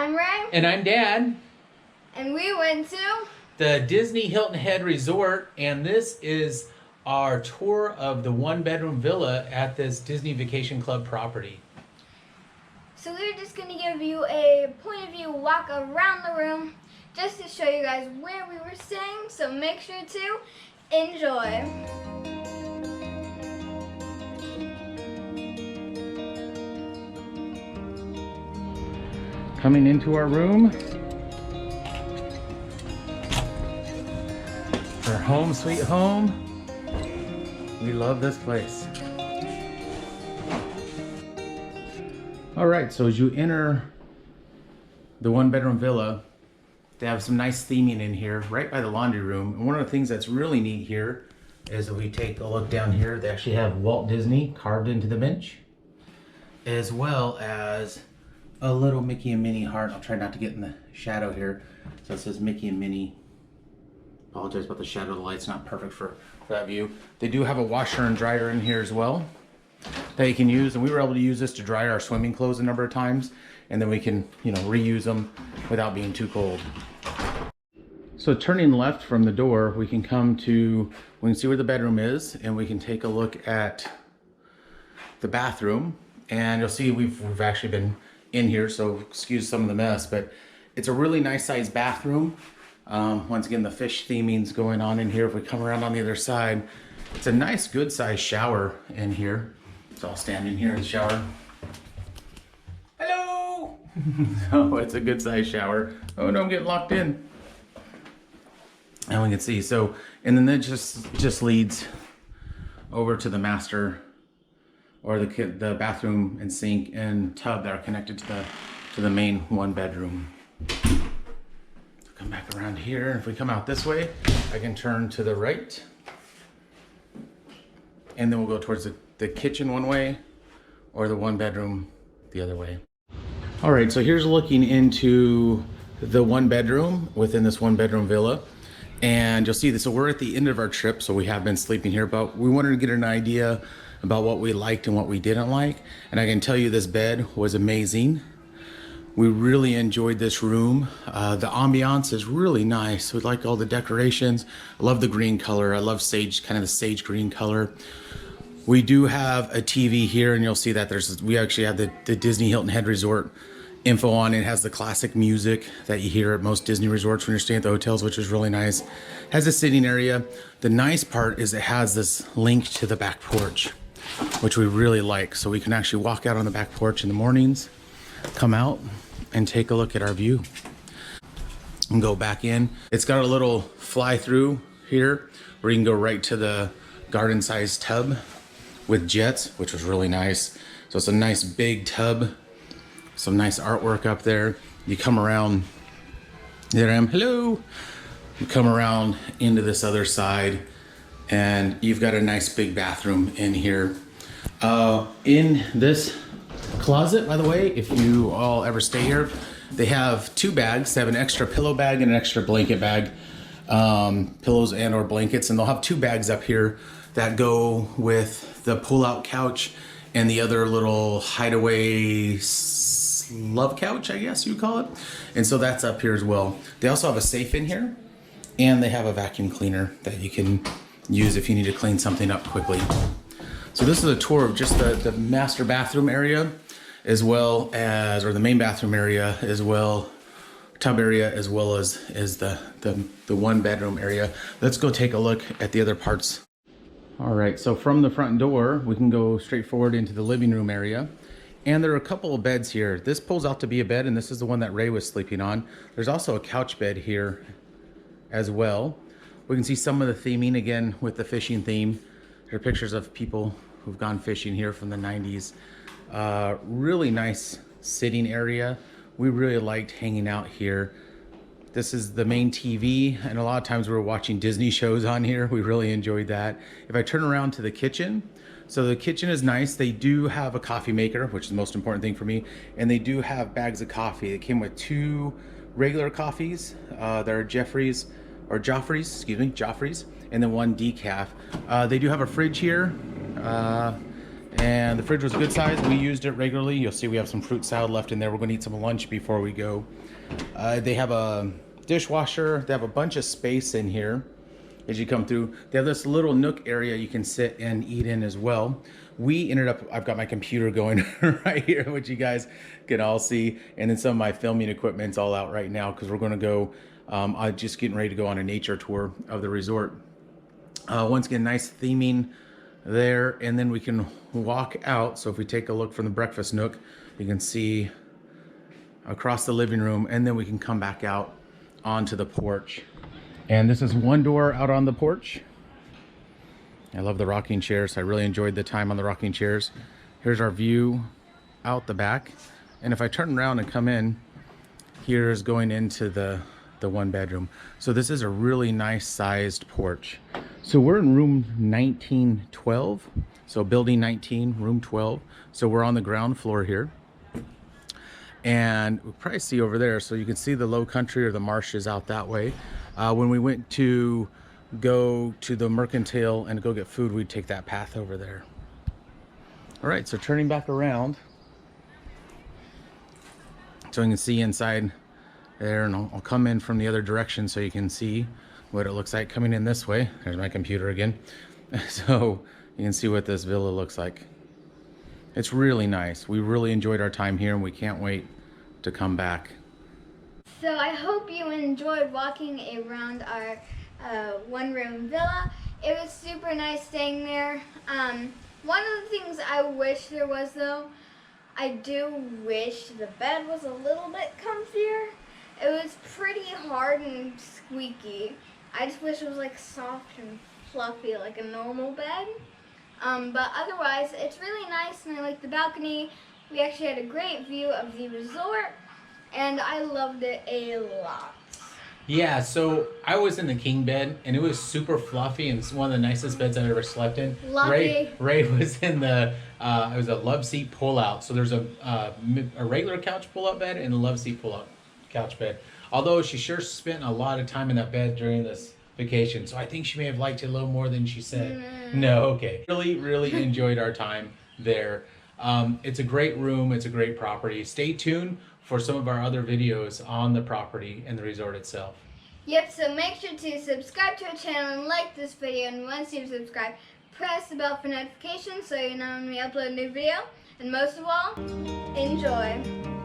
I'm Ray. And I'm Dan. And we went to the Disney Hilton Head Resort, and this is our tour of the one-bedroom villa at this Disney Vacation Club property. So we're just going to give you a point of view walk around the room just to show you guys where we were staying, so make sure to enjoy. Coming into our room, our home sweet home. We love this place. All right, so as you enter the one-bedroom villa, they have some nice theming in here right by the laundry room. And one of the things that's really neat here is that we take a look down here. They actually have Walt Disney carved into the bench, as well as a little Mickey and Minnie heart. I'll try not to get in the shadow here. So it says Mickey and Minnie. Apologize about the shadow. The light's not perfect for that view. They do have a washer and dryer in here as well that you can use, and we were able to use this to dry our swimming clothes a number of times, and then we can, reuse them without being too cold. So turning left from the door, we can we can see where the bedroom is, and we can take a look at the bathroom, and you'll see we've actually been in here, so excuse some of the mess, but it's a really nice sized bathroom. Once again, the fish theming's going on in here. If we come around on the other side, it's a nice good sized shower in here. So I'll stand in here and shower. Hello! Oh, it's a good sized shower. Oh no, I'm getting locked in. And we can see, so, and then that just leads over to the master, or the bathroom and sink and tub that are connected to the main one bedroom. Come back around here. If we come out this way, I can turn to the right, and then we'll go towards the kitchen one way, or the one bedroom the other way. All right, so here's looking into the one bedroom within this one bedroom villa. And you'll see this, so we're at the end of our trip, so we have been sleeping here, but we wanted to get an idea about what we liked and what we didn't like. And I can tell you this bed was amazing. We really enjoyed this room. The ambiance is really nice. We like all the decorations. I love the green color. I love kind of the sage green color. We do have a TV here, and you'll see that we actually have the Disney Hilton Head Resort info on. It has the classic music that you hear at most Disney resorts when you're staying at the hotels, which is really nice. Has a sitting area. The nice part is it has this link to the back porch, which we really like. So we can actually walk out on the back porch in the mornings, come out and take a look at our view and go back in. It's got a little fly through here where you can go right to the garden sized tub with jets, which was really nice. So it's a nice big tub. Some nice artwork up there. You come around, there I am, hello. You come around into this other side, and you've got a nice big bathroom in here. In this closet, by the way, if you all ever stay here, they have two bags. They have an extra pillow bag and an extra blanket bag, pillows and or blankets, and they'll have two bags up here that go with the pull-out couch and the other little hideaway love couch, I guess you call it. And so that's up here as well. They also have a safe in here, and they have a vacuum cleaner that you can use if you need to clean something up quickly. So this is a tour of just the master bathroom area, as well as, or the main bathroom area as well, tub area, as well as the one bedroom area. Let's go take a look at the other parts. All right, so from the front door, we can go straight forward into the living room area. And there are a couple of beds here. This pulls out to be a bed, and this is the one that Ray was sleeping on. There's also a couch bed here as well. We can see some of the theming again with the fishing theme. There are pictures of people who've gone fishing here from the 90s. Really nice sitting area. We really liked hanging out here. This is the main TV, and a lot of times we were watching Disney shows on here. We really enjoyed that. If I turn around to the kitchen, so the kitchen is nice. They do have a coffee maker, which is the most important thing for me, and they do have bags of coffee. It came with two regular coffees. There are Joffrey's, and then one decaf. They do have a fridge here, And the fridge was a good size. We used it regularly. You'll see we have some fruit salad left in there. We're going to eat some lunch before we go. They have a dishwasher. They have a bunch of space in here as you come through. They have this little nook area you can sit and eat in as well. We ended up, I've got my computer going right here, which you guys can all see. And then some of my filming equipment's all out right now because we're going to go, I'm just getting ready to go on a nature tour of the resort. Once again, nice theming there, and then we can walk out. So if we take a look from the breakfast nook, you can see across the living room, and then we can come back out onto the porch. And this is one door out on the porch. I love the rocking chairs. I really enjoyed the time on the rocking chairs. Here's our view out the back. And if I turn around and come in, here's going into the one bedroom. So this is a really nice sized porch. So we're in room 1912. So building 19, room 12. So we're on the ground floor here. And we'll probably see over there. So you can see the low country or the marshes out that way. When we went to go to the Mercantile and go get food, we'd take that path over there. All right, so turning back around. So you can see inside there, and I'll come in from the other direction so you can see what it looks like coming in this way. There's my computer again. So you can see what this villa looks like. It's really nice. We really enjoyed our time here and we can't wait to come back. So I hope you enjoyed walking around our one-room villa. It was super nice staying there. One of the things I wish there was, though, I do wish the bed was a little bit comfier. It was pretty hard and squeaky. I just wish it was like soft and fluffy like a normal bed. But otherwise, it's really nice, and I like the balcony. We actually had a great view of the resort, and I loved it a lot. Yeah, so I was in the king bed, and it was super fluffy, and it's one of the nicest beds I've ever slept in. Lucky. Ray was in the, it was a love seat pull-out. So there's a regular couch pull-out bed and a love seat pull-out couch bed. Although she sure spent a lot of time in that bed during this vacation, so I think she may have liked it a little more than she said. No, okay. Really enjoyed our time there. It's a great room. It's a great property. Stay tuned for some of our other videos on the property and the resort itself. Yep, so make sure to subscribe to our channel and like this video, and once you've subscribed, press the bell for notifications so you know when we upload a new video. And most of all, enjoy.